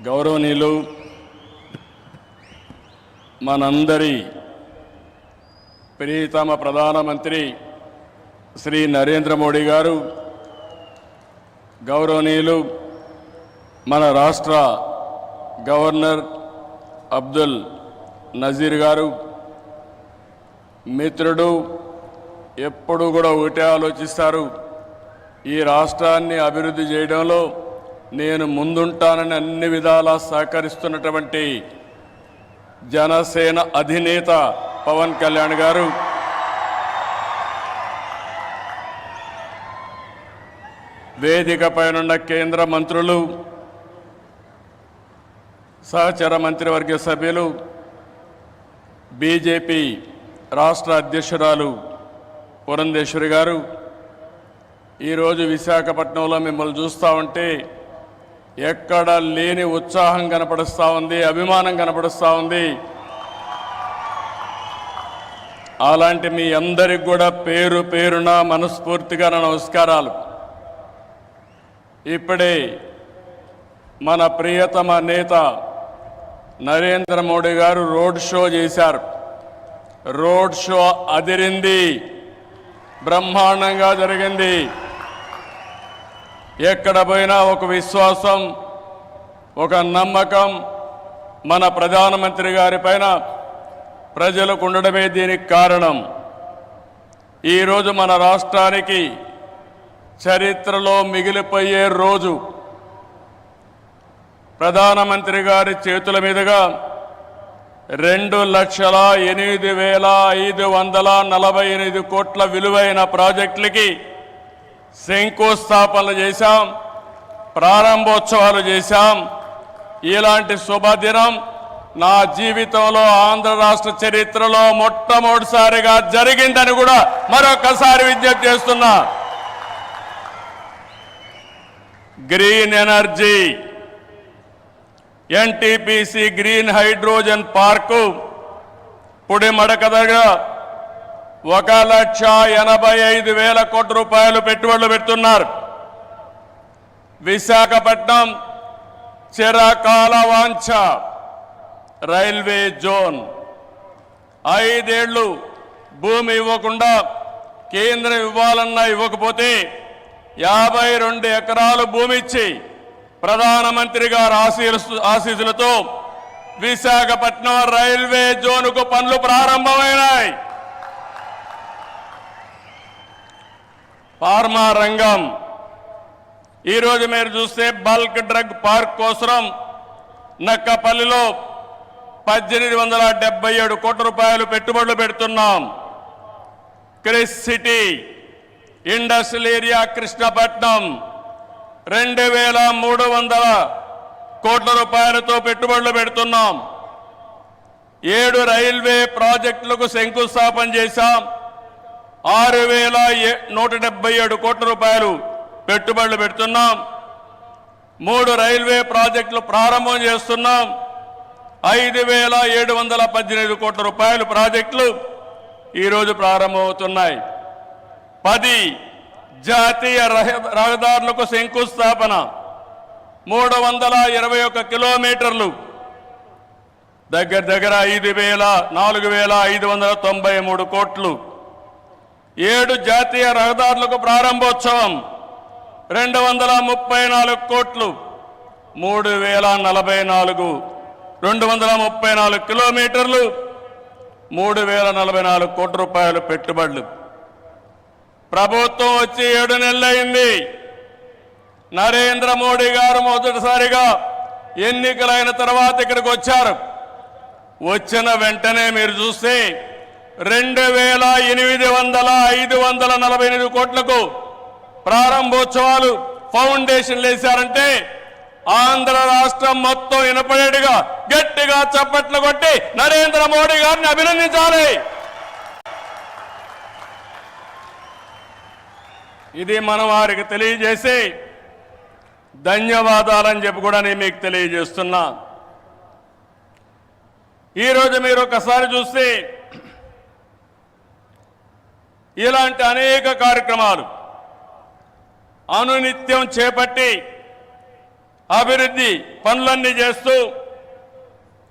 గౌరవనీయులు మనందరి ప్రియతమ ప్రధానమంత్రి శ్రీ నరేంద్ర మోడీ గారు, గౌరవనీయులు మన రాష్ట్ర గవర్నర్ అబ్దుల్ నజీర్ గారు, మిత్రుడు ఎప్పుడు కూడా ఒకటే ఆలోచిస్తారు, ఈ రాష్ట్రాన్ని అభివృద్ధి చేయడంలో నేను ముందుంటానని అన్ని విధాలా సహకరిస్తున్నటువంటి జనసేన అధినేత పవన్ కళ్యాణ్ గారు, వేదిక పైనున్న కేంద్ర మంత్రులు, సహచర మంత్రివర్గ సభ్యులు, బీజేపీ రాష్ట్ర అధ్యక్షురాలు పురంధేశ్వరి గారు, ఈరోజు విశాఖపట్నంలో మిమ్మల్ని చూస్తూ ఉంటే ఎక్కడ లేని ఉత్సాహం కనపడుస్తూ ఉంది, అభిమానం కనపడుస్తూ ఉంది. అలాంటి మీ అందరికి కూడా పేరు పేరున మనస్ఫూర్తిగా నమస్కారాలు. ఇప్పుడే మన ప్రియతమ నేత నరేంద్ర మోడీ గారు రోడ్ షో చేశారు. రోడ్ షో అదిరింది, బ్రహ్మాండంగా జరిగింది. ఎక్కడ పోయినా ఒక విశ్వాసం, ఒక నమ్మకం మన ప్రధానమంత్రి గారి పైన ప్రజలకు ఉండడమే దీనికి కారణం. ఈరోజు మన రాష్ట్రానికి చరిత్రలో మిగిలిపోయే రోజు. ప్రధానమంత్రి గారి చేతుల మీదుగా 2,08,548 కోట్ల విలువైన ప్రాజెక్టులకి శంకుస్థాపనలు చేశాం, ప్రారంభోత్సవాలు చేశాం. ఇలాంటి శుభదినం నా జీవితంలో ఆంధ్ర రాష్ట్ర చరిత్రలో మొట్టమొదటిసారిగా జరిగిందని కూడా మరొకసారి విజ్ఞప్తి చేస్తున్నా. Green energy, NTPC green hydrogen park Pudimadaka దగ్గర 1,85,000 కోట్ల రూపాయలు పెట్టుబడులు పెడుతున్నారు. విశాఖపట్నం చిరకాల వాంఛ రైల్వే జోన్. 5 ఏళ్లు భూమి ఇవ్వకుండా కేంద్రం ఇవ్వాలన్నా ఇవ్వకపోతే 52 ఎకరాలు భూమి ఇచ్చి ప్రధానమంత్రి గారి ఆశీస్సులతో విశాఖపట్నం రైల్వే జోన్కు పనులు ప్రారంభమైనాయి. ఫార్మా రంగం, ఈరోజు మీరు చూస్తే బల్క్ డ్రగ్ పార్క్ కోసం నక్కపల్లిలో 1,877 కోట్ల రూపాయలు పెట్టుబడులు పెడుతున్నాం. Chris city industrial area Krishnapatnam 2,300 కోట్ల రూపాయలతో పెట్టుబడులు పెడుతున్నాం. 7 రైల్వే ప్రాజెక్టులకు శంకుస్థాపన చేశాం. 6,177 కోట్ల రూపాయలు పెట్టుబడులు పెడుతున్నాం. 3 రైల్వే ప్రాజెక్టులు ప్రారంభం చేస్తున్నాం. 5,718 కోట్ల రూపాయలు ప్రాజెక్టులు ఈరోజు ప్రారంభమవుతున్నాయి. 10 జాతీయ రహదారులకు శంకుస్థాపన, 321 కిలోమీటర్లు, దగ్గర 4,593 కోట్లు. 7 జాతీయ రహదారులకు ప్రారంభోత్సవం, 234 కోట్లు, 234 కిలోమీటర్లు, 3,044 కోట్ల రూపాయలు పెట్టుబడులు. ప్రభుత్వం వచ్చి 7 నెలలైంది. నరేంద్ర మోడీ గారు మొదటిసారిగా ఎన్నికలైన తర్వాత ఇక్కడికి వచ్చారు. వచ్చిన వెంటనే మీరు చూస్తే 2,800,548 కోట్లకు ప్రారంభోత్సవాలు, ఫౌండేషన్లు వేశారంటే ఆంధ్ర రాష్ట్రం మొత్తం వినపడేట్టుగా గట్టిగా చప్పట్లు కొట్టి నరేంద్ర మోడీ గారిని అభినందించాలి. ఇది మనం వారికి తెలియజేసి ధన్యవాదాలని చెప్పి కూడా నేను మీకు తెలియజేస్తున్నా. ఈరోజు మీరు ఒకసారి చూస్తే ఇలాంటి అనేక కార్యక్రమాలు అనునిత్యం చేపట్టి అభివృద్ధి పనులన్నీ చేస్తూ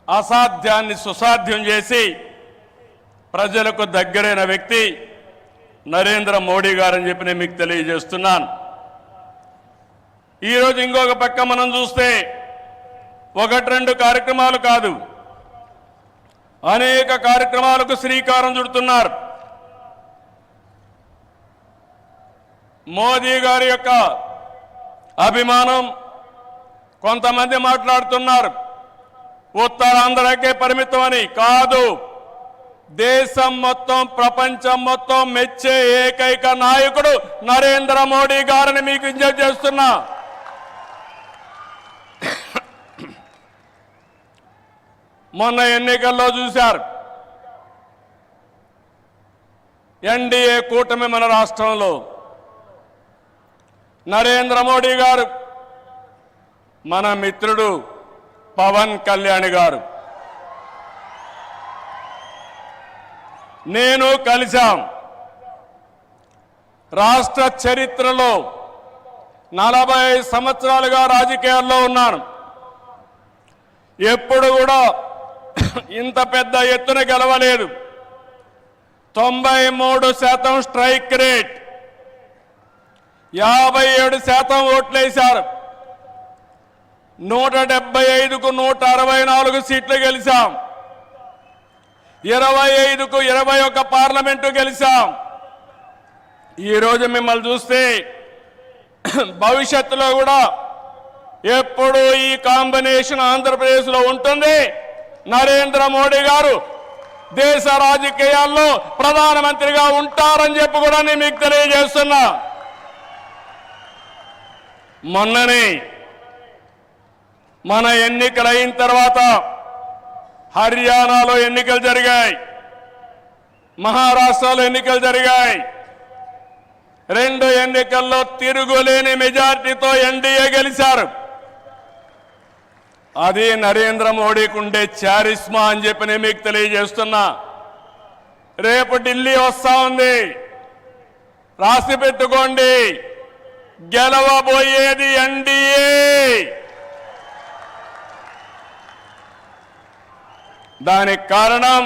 అసాధ్యాన్ని సుసాధ్యం చేసి ప్రజలకు దగ్గరైన వ్యక్తి నరేంద్ర మోడీ గారని చెప్పి నేను మీకు తెలియజేస్తున్నాను. ఈరోజు ఇంకొక పక్క మనం చూస్తే 1-2 కార్యక్రమాలు కాదు, అనేక కార్యక్రమాలకు శ్రీకారం చుడుతున్నారు. మోదీ గారి యొక్క అభిమానం కొంతమంది మాట్లాడుతున్నారు ఉత్తరాంధ్రకే పరిమితం అని. కాదు, దేశం మొత్తం ప్రపంచం మొత్తం మెచ్చే ఏకైక నాయకుడు నరేంద్ర మోడీ గారిని మీకు విజ్ఞప్తి చేస్తున్నా. మొన్న ఎన్నికల్లో చూశారు, ఎన్డీఏ కూటమి మన రాష్ట్రంలో నరేంద్ర మోడీ గారు, మన మిత్రుడు పవన్ కళ్యాణ్ గారు, నేను కలిశాం. రాష్ట్ర చరిత్రలో 40 సంవత్సరాలుగా రాజకీయాల్లో ఉన్నాను. ఎప్పుడు కూడా ఇంత పెద్ద ఎత్తున గెలవలేదు. 93% స్ట్రైక్ రేట్, 57% ఓట్లేశారు. 175కు 164 సీట్లు గెలిచాం. 25కు 21 పార్లమెంటు గెలిచాం. ఈరోజు మిమ్మల్ని చూస్తే భవిష్యత్తులో కూడా ఎప్పుడు ఈ కాంబినేషన్ ఆంధ్రప్రదేశ్లో ఉంటుంది. నరేంద్ర మోడీ గారు దేశ రాజకీయాల్లో ప్రధానమంత్రిగా ఉంటారని చెప్పి కూడా నేను మీకు తెలియజేస్తున్నా. మొన్ననే మన ఎన్నికలు అయిన తర్వాత హర్యానాలో ఎన్నికలు జరిగాయి, మహారాష్ట్రలో ఎన్నికలు జరిగాయి. 2 ఎన్నికల్లో తిరుగులేని మెజార్టీతో ఎన్డీఏ గెలిచారు. అది నరేంద్ర మోడీకి ఉండే చారిస్మా అని చెప్పి నేను మీకు తెలియజేస్తున్నా. రేపు ఢిల్లీ వస్తా ఉంది, రాసి పెట్టుకోండి. గెలవబోయేది ఎన్డీఏ. దానికి కారణం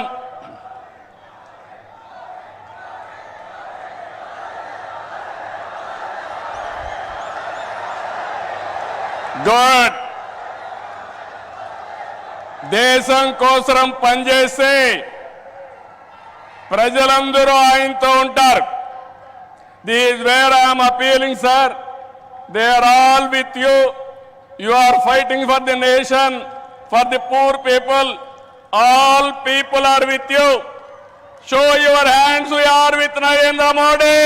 గుడ్, దేశం కోసం పనిచేస్తే ప్రజలందరూ ఆయనతో ఉంటారు. This where I'm appealing sir, they are all with you. You are fighting for the nation, for the poor people. All people are with you. Show your hands, we are with Narendra Modi.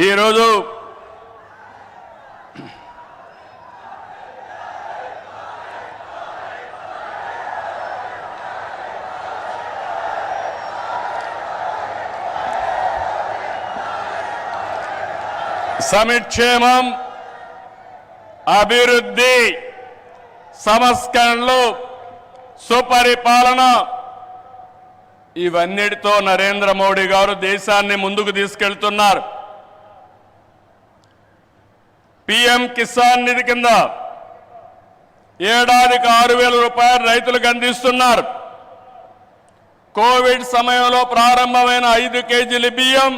ఈ రోజు సంక్షేమం, అభివృద్ధి, సంస్కరణలు, సుపరిపాలన, ఇవన్నిటితో నరేంద్ర మోడీ గారు దేశాన్ని ముందుకు తీసుకెళ్తున్నారు. పీఎం కిసాన్ నిధి కింద ఏడాదికి 6,000 రూపాయలు రైతులకు అందిస్తున్నారు. కోవిడ్ సమయంలో ప్రారంభమైన 5 కేజీల బియ్యం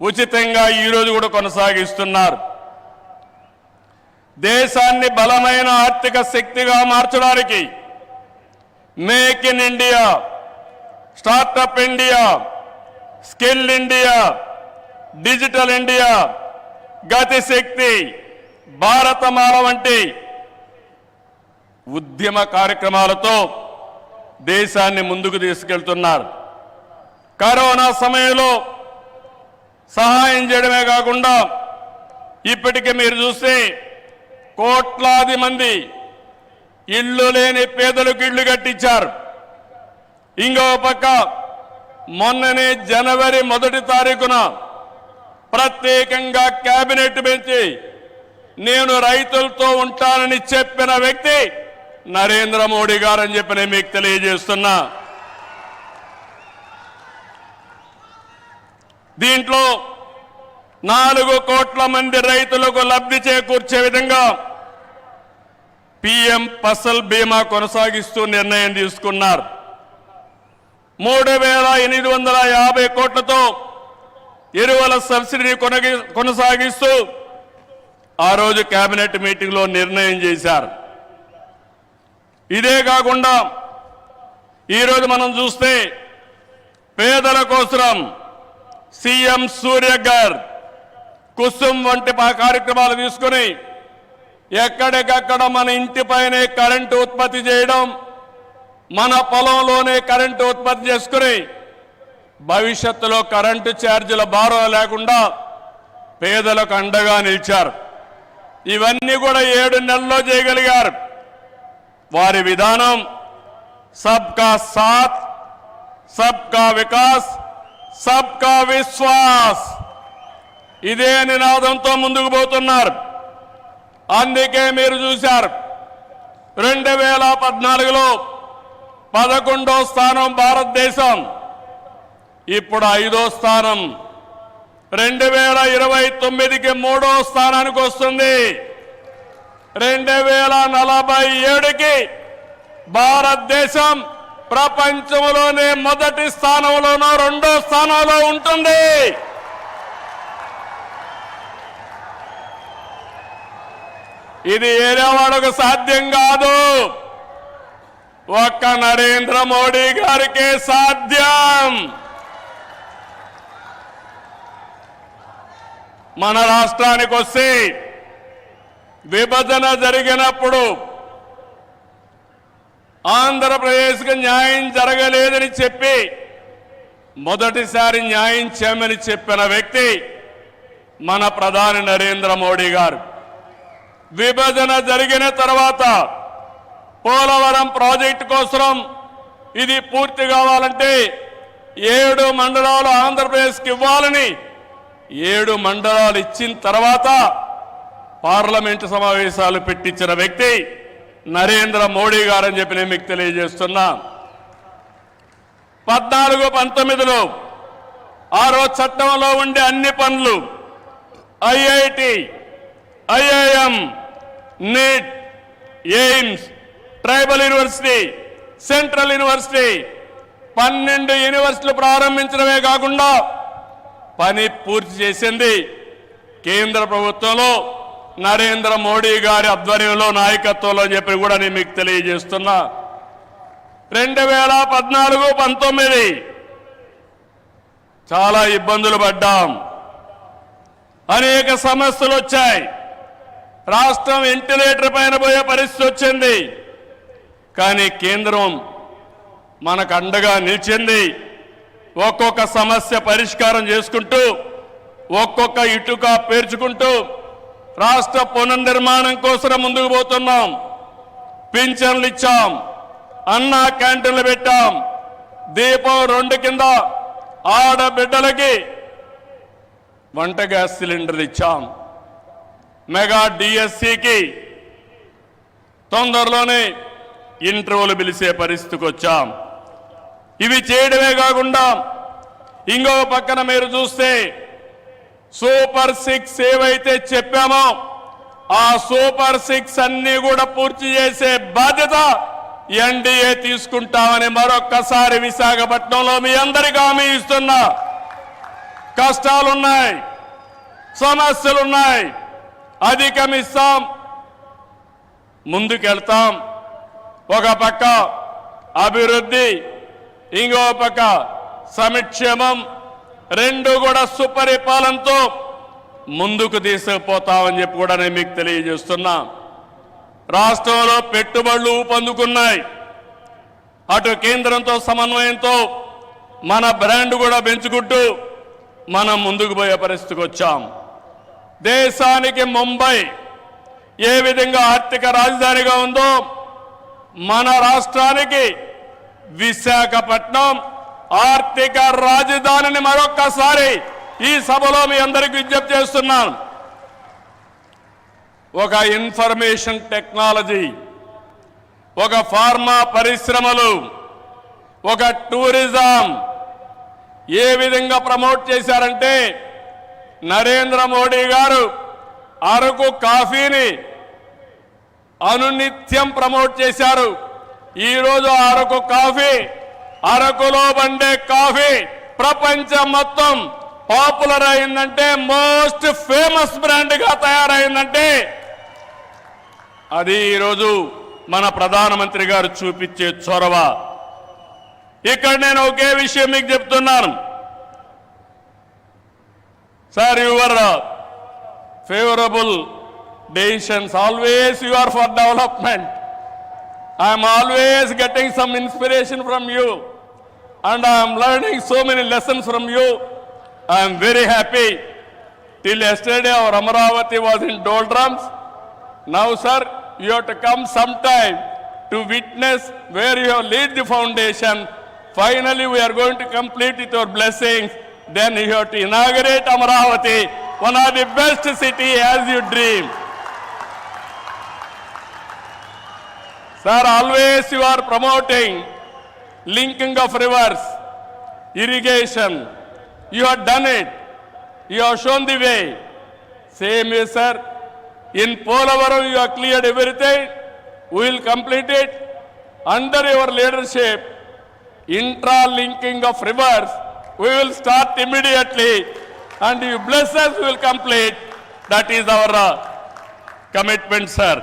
ఉచితంగా ఈరోజు కూడా కొనసాగిస్తున్నారు. దేశాన్ని బలమైన ఆర్థిక శక్తిగా మార్చడానికి make in India, startup India, skill India, digital India, Gatishakti, Bharatmala వంటి ఉద్యమ కార్యక్రమాలతో దేశాన్ని ముందుకు తీసుకెళ్తున్నారు. కరోనా సమయంలో సహాయం చేయడమే కాకుండా ఇప్పటికే మీరు చూస్తే కోట్లాది మంది ఇళ్ళు లేని పేదలకు ఇళ్ళు కట్టించారు. ఇంకో పక్క మొన్ననే జనవరి 1 తారీఖున ప్రత్యేకంగా కేబినెట్ పెంచి నేను రైతులతో ఉంటానని చెప్పిన వ్యక్తి నరేంద్ర మోడీ గారు అని చెప్పి నేను మీకు తెలియజేస్తున్నా. దీంట్లో 4 కోట్ల మంది రైతులకు లబ్ధి చేకూర్చే విధంగా పీఎం ఫసల్ బీమా కొనసాగిస్తూ నిర్ణయం తీసుకున్నారు. 3,850 కోట్లతో ఎరువుల సబ్సిడీని కొనసాగిస్తూ ఆ రోజు కేబినెట్ మీటింగ్లో నిర్ణయం చేశారు. ఇదే కాకుండా ఈరోజు మనం చూస్తే పేదల కోసం సీఎం సూర్యఘర్, కుసుమ్ వంటి కార్యక్రమాలు తీసుకుని ఎక్కడికక్కడ మన ఇంటిపైనే కరెంటు ఉత్పత్తి చేయడం, మన పొలంలోనే కరెంటు ఉత్పత్తి చేసుకుని భవిష్యత్తులో కరెంటు ఛార్జీల భారం లేకుండా పేదలకు అండగా నిలిచారు. ఇవన్నీ కూడా 7 నెలల్లో చేయగలిగారు. వారి విధానం సబ్కా సాత్, సబ్కా వికాస్, సబ్కా విశ్వాస్, ఇదే నినాదంతో ముందుకు పోతున్నారు. అందుకే మీరు చూశారు 2014లో 11వ స్థానం భారతదేశం, ఇప్పుడు 5వ స్థానం. 2029కి 3వ స్థానానికి వస్తుంది. 2047కి భారతదేశం ప్రపంచంలోనే మొదటి స్థానంలోనో 2వ స్థానంలో ఉంటుంది. ఇది ఏరే వాళ్ళకు సాధ్యం కాదు, ఒక్క నరేంద్ర మోడీ గారికే సాధ్యం. మన రాష్ట్రానికి వస్తే విభజన జరిగినప్పుడు ఆంధ్రప్రదేశ్కి న్యాయం జరగలేదని చెప్పి మొదటిసారి న్యాయం చేయమని చెప్పిన వ్యక్తి మన ప్రధాని నరేంద్ర మోడీ గారు. విభజన జరిగిన తర్వాత పోలవరం ప్రాజెక్టు కోసం ఇది పూర్తి కావాలంటే 7 మండలాలు ఆంధ్రప్రదేశ్కి ఇవ్వాలని 7 మండలాలు ఇచ్చిన తర్వాత పార్లమెంటు సమావేశాలు పెట్టించిన వ్యక్తి నరేంద్ర మోడీ గారు అని చెప్పి నేను మీకు తెలియజేస్తున్నా. 14-19లో ఆ రోజు చట్టంలో ఉండే అన్ని పనులు IIT, IIM, NEET, AIIMS, tribal university, central university 12 యూనివర్సిటీలు ప్రారంభించడమే కాకుండా పని పూర్తి చేసింది కేంద్ర ప్రభుత్వంలో నరేంద్ర మోడీ గారి ఆధ్వర్యంలో, నాయకత్వంలో అని చెప్పి కూడా నేను మీకు తెలియజేస్తున్నా. 2014-19 చాలా ఇబ్బందులు పడ్డాం, అనేక సమస్యలు వచ్చాయి. రాష్ట్రం వెంటిలేటర్ పైన పోయే పరిస్థితి వచ్చింది. కానీ కేంద్రం మనకు అండగా నిలిచింది. ఒక్కొక్క సమస్య పరిష్కారం చేసుకుంటూ, ఒక్కొక్క ఇటుక పేర్చుకుంటూ రాష్ట్ర పునర్నిర్మాణం కోసం ముందుకు పోతున్నాం. పింఛన్లు ఇచ్చాం, అన్నా క్యాంటీన్లు పెట్టాం, దీపం 2 కింద ఆడబిడ్డలకి వంట గ్యాస్ సిలిండర్లు ఇచ్చాం. మెగా డిఎస్సికి తొందరలోనే ఇంటర్వ్యూలు పిలిచే పరిస్థితికి వచ్చాం. ఇవి చేయడమే కాకుండా ఇంకో పక్కన మీరు చూస్తే సూపర్ 6 ఏవైతే చెప్పామో ఆ సూపర్ 6 అన్ని కూడా పూర్తి చేసే బాధ్యత ఎన్డీఏ తీసుకుంటామని మరొక్కసారి విశాఖపట్నంలో మీ అందరికీ హామీ ఇస్తున్నా. కష్టాలున్నాయి, సమస్యలున్నాయి, అధిగమిస్తాం, ముందుకెళ్తాం. ఒక పక్క అభివృద్ధి, ఇంకో పక్క సంక్షేమం, 2 కూడా సుపరిపాలనతో ముందుకు తీసుకుపోతామని చెప్పి కూడా నేను మీకు తెలియజేస్తున్నా. రాష్ట్రంలో పెట్టుబడులు ఊపందుకున్నాయి. అటు కేంద్రంతో సమన్వయంతో మన బ్రాండ్ కూడా పెంచుకుంటూ మనం ముందుకు పోయే పరిస్థితికి వచ్చాం. దేశానికి ముంబై ఏ విధంగా ఆర్థిక రాజధానిగా ఉందో మన రాష్ట్రానికి విశాఖపట్నం ఆర్థిక రాజధానిని మరొక్కసారి ఈ సభలో మీ అందరికీ విజ్ఞప్తి చేస్తున్నాను. ఒక ఇన్ఫర్మేషన్ టెక్నాలజీ, ఒక ఫార్మా పరిశ్రమలు, ఒక టూరిజం ఏ విధంగా ప్రమోట్ చేశారంటే నరేంద్ర మోడీ గారు అరకు కాఫీని అనునిత్యం ప్రమోట్ చేశారు. ఈరోజు అరకు కాఫీ, అరకులో బండే కాఫీ ప్రపంచం మొత్తం పాపులర్ అయిందంటే, మోస్ట్ ఫేమస్ బ్రాండ్ గా తయారైందంటే అది ఈరోజు మన ప్రధానమంత్రి గారు చూపించే చొరవ. ఇక్కడ నేను ఒకే విషయం మీకు చెప్తున్నాను sir, your favourable decisions, always you are for development. I'm always getting some inspiration from you and I am learning so many lessons from you. I am very happy. Till yesterday our Amaravati was in doldrums. Now sir, you have to come sometime to witness where you have laid the foundation. Finally we are going to complete with your blessings. Then you have to inaugurate Amaravati, one of the best city as you dream. Sir, always you are promoting linking of rivers, irrigation. You have done it. You have shown the way. Same way, sir. In Polavaram, you have cleared everything. We will complete it. Under your leadership, intra-linking of rivers, we will start immediately. And you bless us, we will complete. That is our commitment, sir.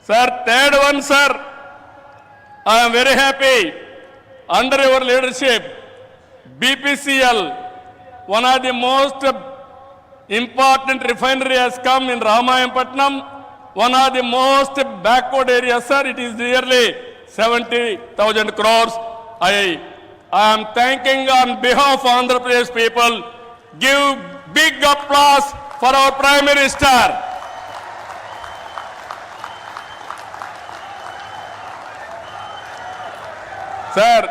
Sir, third one, sir. I am very happy. Under your leadership, BPCL, one of the most important refinery has come in Ramayanpatnam, one of the most backward areas, sir. It is nearly 70,000 crores. I am thanking on behalf of Andhra Pradesh people. Give big applause for our Prime Minister. Sir,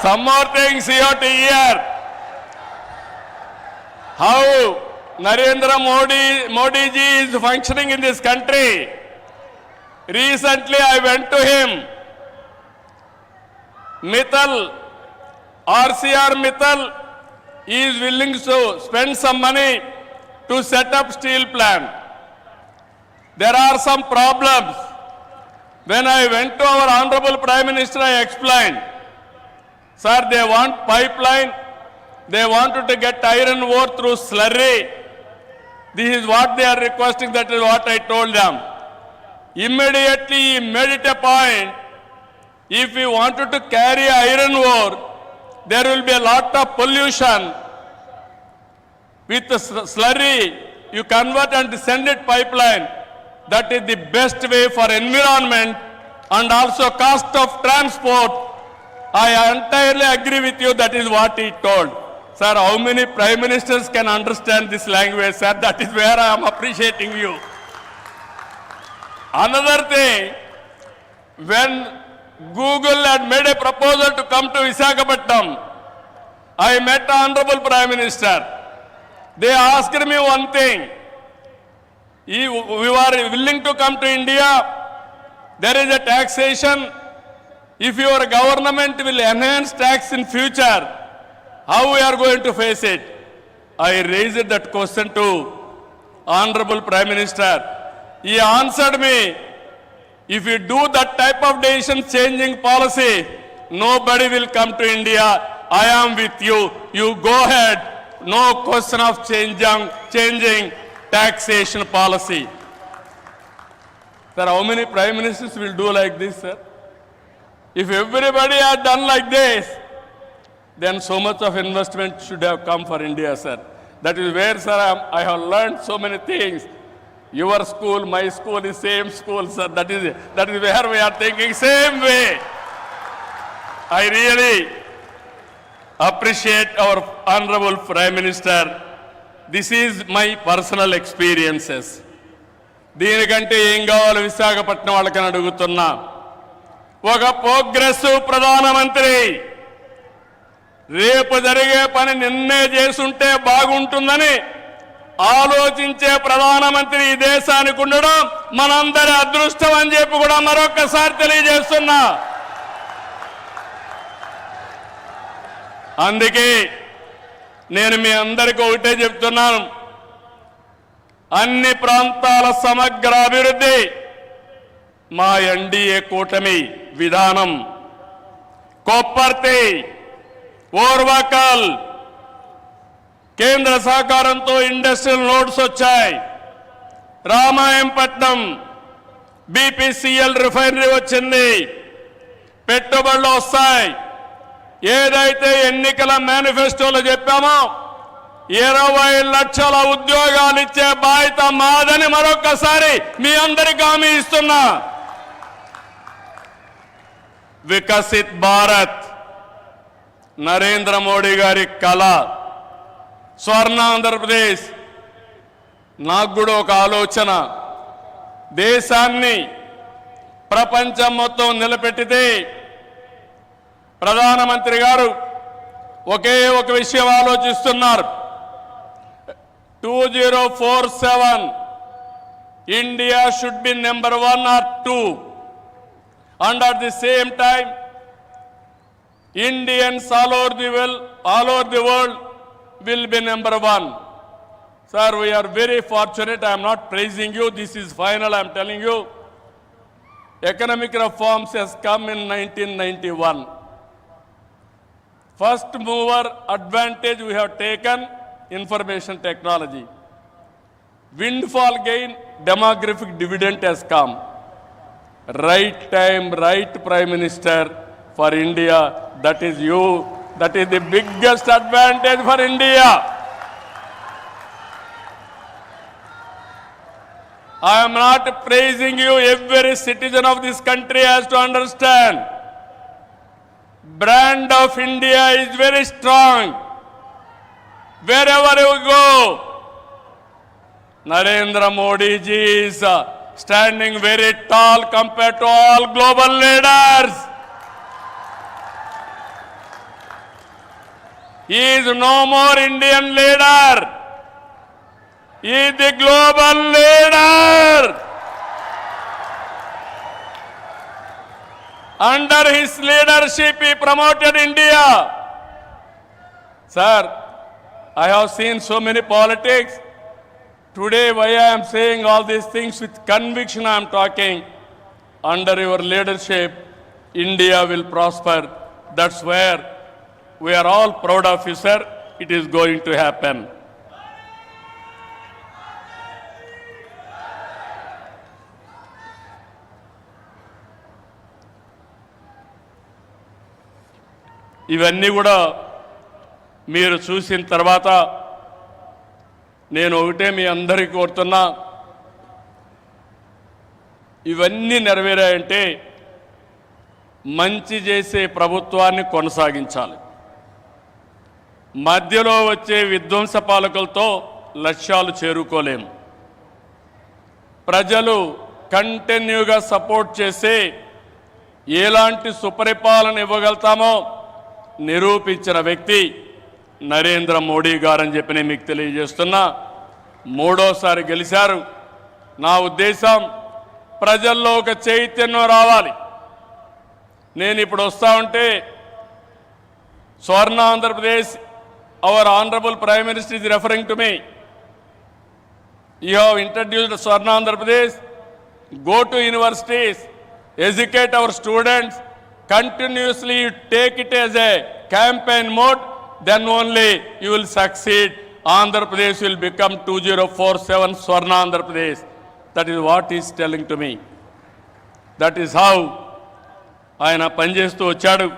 some more things you have to hear. How Narendra Modi ji is functioning in this country. Recently I went to him. Mittal, RCR Mittal is willing to spend some money to set up steel plant. There are some problems. When I went to our Honorable Prime Minister, I explained, sir, they want pipeline, they wanted to get iron ore through slurry. This is what they are requesting, that is what I told them. Immediately he made it a point, if we wanted to carry iron ore, there will be a lot of pollution. With the slurry, you convert and send it pipeline. That is the best way for environment and also cost of transport. I entirely agree with you. That is what he told. Sir, how many prime ministers can understand this language, sir? That is where I am appreciating you. Another thing, when Google had made a proposal to come to Visakhapatnam, I met the Honorable Prime Minister. They asked me one thing. We are willing to come to India. There is a taxation. If your government will enhance tax in future, how we are going to face it? I raised that question to Honorable Prime Minister. He answered me, if you do that type of decision changing policy, nobody will come to India. I am with you. You go ahead. No question of changing taxation policy. Sir, how many prime ministers will do like this, sir? If everybody had done like this, then so much of investment should have come for India, sir. That is where, sir, I have learned so many things. Your school, my school is same school, sir. That is where we are thinking same way. I really appreciate our Honorable Prime Minister. This is my personal experiences. దీనికంటే ఏం కావాలి విశాఖపట్నం వాళ్ళకని అడుగుతున్నా. ఒక progressive ప్రధానమంత్రి రేపు జరిగే పని నిన్నే చేసుంటే బాగుంటుందని ఆలోచించే ప్రధానమంత్రి ఈ దేశానికి ఉండడం మనందరి అదృష్టం అని చెప్పి కూడా మరొకసారి తెలియజేస్తున్నా. అందుకే నేను మీ అందరికీ ఒకటే చెప్తున్నాను, అన్ని ప్రాంతాల సమగ్ర అభివృద్ధి మా ఎన్డీఏ కూటమి విధానం. కొప్పర్తి, ఓర్వకల్ కేంద్ర సహకారంతో ఇండస్ట్రియల్ నోడ్స్ వచ్చాయి. రామాయంపట్నం బీపీసీఎల్ రిఫైనరీ వచ్చింది. పెట్టుబడులు వస్తాయి. ఏదైతే ఎన్నికల మేనిఫెస్టోలో చెప్పామో 20 లక్షల ఉద్యోగాలు ఇచ్చే బాధ్యత మాదని మరొకసారి మీ అందరికీ హామీ ఇస్తున్నా. వికసిత్ భారత్ నరేంద్ర మోడీ గారి కళ. స్వర్ణ ఆంధ్రప్రదేశ్. నాకు కూడా ఒక ఆలోచన, దేశాన్ని ప్రపంచం మొత్తం నిలబెట్టితే ప్రధానమంత్రి గారు ఒకే ఒక విషయం ఆలోచిస్తున్నారు. 2047 India should be number 1 or 2, and at the same time Indians all over the world will be number 1. Sir, we are very fortunate. I am not praising you. This is final. I am telling you. Economic reforms has come in 1991. First mover advantage we have taken, information technology. Windfall gain, demographic dividend has come. Right time, right Prime Minister for India. That is you. That is the biggest advantage for India. I am not praising you. Every citizen of this country has to understand. Brand of India is very strong. Wherever you go, Narendra Modi ji is standing very tall compared to all global leaders. He is no more Indian leader. He is the global leader. Under his leadership, he promoted India. Sir, I have seen so many politics. Today, why I am saying all these things with conviction, I am talking. Under your leadership, India will prosper. That's where we are all proud of you, sir. It is going to happen. ఇవన్నీ కూడా మీరు చూసిన తర్వాత నేను ఒకటే మీ అందరికీ కోరుతున్నా, ఇవన్నీ నెరవేరాయంటే మంచి చేసే ప్రభుత్వాన్ని కొనసాగించాలి. మధ్యలో వచ్చే విధ్వంస పాలకులతో లక్ష్యాలు చేరుకోలేము. ప్రజలు కంటిన్యూగా సపోర్ట్ చేసి ఎలాంటి సుపరిపాలన ఇవ్వగలుగుతామో నిరూపించిన వ్యక్తి నరేంద్ర మోడీ గారని చెప్పి నేను మీకు తెలియజేస్తున్నా. మూడోసారి గెలిచారు. నా ఉద్దేశం ప్రజల్లో ఒక చైతన్యం రావాలి. నేను ఇప్పుడు వస్తా ఉంటే స్వర్ణ Andhra Pradesh, our honorable Prime Minister is referring to me. You have introduced Swarna Andhra Pradesh. Go to universities, educate our students, continuously take it as a campaign mode, then only you will succeed. Andhra Pradesh will become 2047 Swarna Andhra Pradesh. That is what he is telling to me. That is how ఆయన పనిచేస్తూ వచ్చాడు.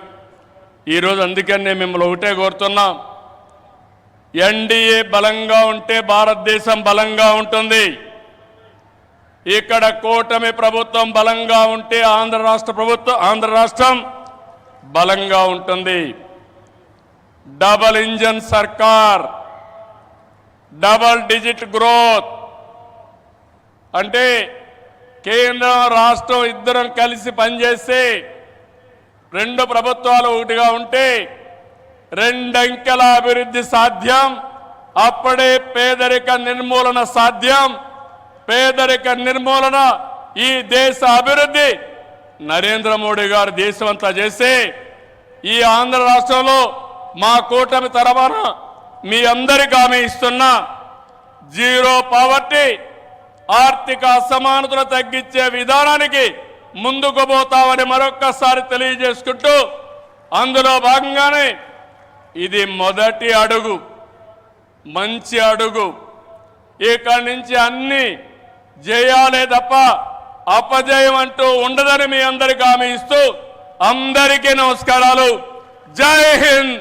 ఈరోజు అందుకనే మిమ్మల్ని ఒకటే కోరుతున్నాం, NDA బలంగా ఉంటే భారతదేశం బలంగా ఉంటుంది. ఇక్కడ కూటమి ప్రభుత్వం బలంగా ఉంటే ఆంధ్ర రాష్ట్రం బలంగా ఉంటుంది. డబల్ ఇంజన్ సర్కార్, డబల్ డిజిట్ గ్రోత్ అంటే కేంద్రం రాష్ట్రం ఇద్దరం కలిసి పనిచేస్తే, రెండు ప్రభుత్వాలు ఒకటిగా ఉంటే రెండంకెల అభివృద్ధి సాధ్యం. అప్పుడే పేదరిక నిర్మూలన సాధ్యం. పేదరిక నిర్మూలన, ఈ దేశ అభివృద్ధి నరేంద్ర మోడీ గారు దేశమంతా చేసి ఈ ఆంధ్ర రాష్ట్రంలో మా కూటమి తరఫున మీ అందరికీ హామీ ఇస్తున్నా, జీరో పావర్టీ, ఆర్థిక అసమానతలు తగ్గించే విధానానికి ముందుకు పోతామని మరొక్కసారి తెలియజేసుకుంటూ, అందులో భాగంగానే ఇది మొదటి అడుగు, మంచి అడుగు. ఇక్కడి నుంచి అన్ని జయాలే తప్ప అపజయం అంటూ ఉండదని మీ అందరికీ హామీ ఇస్తూ అందరికీ నమస్కారాలు. జై హింద్.